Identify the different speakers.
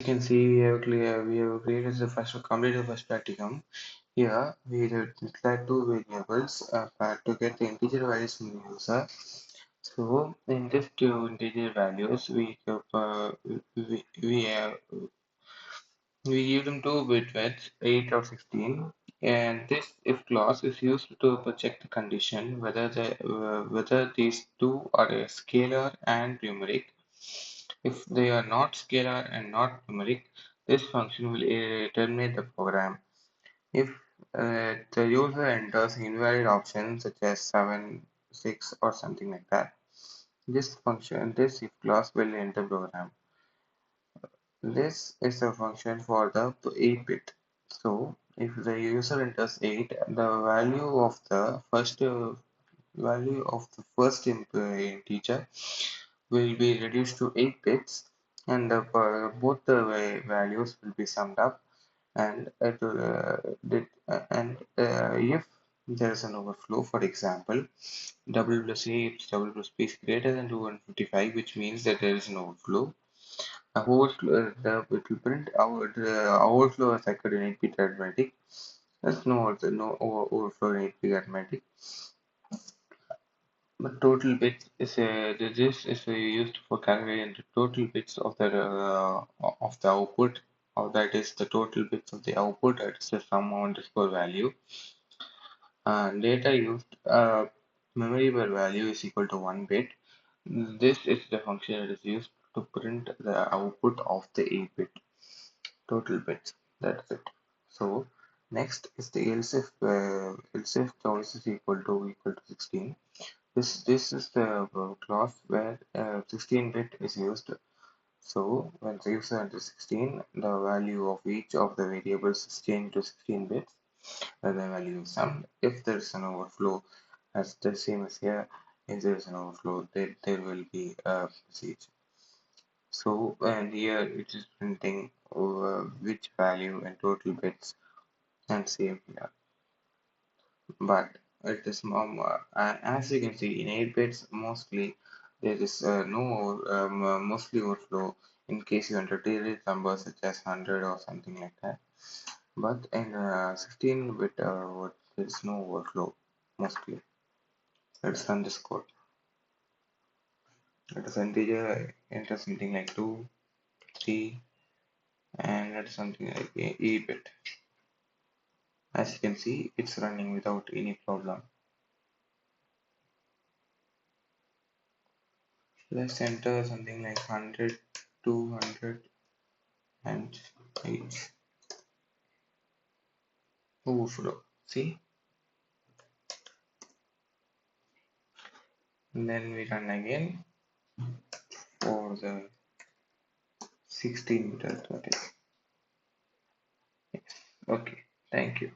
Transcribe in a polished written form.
Speaker 1: You can see we have created the first completed the first practicum. Here we declare two variables to get the integer values from the user. So in this two integer values we give them two bit widths 8 or 16, and this if clause is used to check the condition whether these two are a scalar and numeric. If they are not scalar and not numeric, this function will terminate the program. If the user enters invalid options such as 7, 6 or something like that, this if clause will end the program. This is a function for the 8-bit. So if the user enters 8, the value of the first integer will be reduced to 8 bits, and both the values will be summed up, and if there is an overflow, for example, double plus a if double plus b is greater than 255, which means that there is an overflow. A overflow, it will print out the overflow as occurred in 8-bit arithmetic. There's no overflow in 8-bit arithmetic. But total bits is this is used for calculating the total bits of the output, or that is the total bits of the output. That is the sum underscore value. Data used memory per value is equal to 1 bit. This is the function that is used to print the output of the 8-bit total bits. That's it. So next is the else if choice is equal to 16. This is the clause where 16-bit is used. So when the user enters 16, the value of each of the variables is changed to 16 bits, and the value is summed. If there is an overflow, as the same as here, if there is an overflow, there will be a message. So and here it is printing which value and total bits, and same here. But it is as you can see in 8 bits mostly there is mostly overflow in case you enter digit numbers such as 100 or something like that. But in 16-bit there is no overflow mostly. It's underscore. It is integer, enter something like 2, 3, and that is something like a bit. As you can see, it's running without any problem. Let's enter something like 100, 200, and 8. Overflow. See? And then we run again for the 16 bit arithmetic. Yes. Okay. Thank you.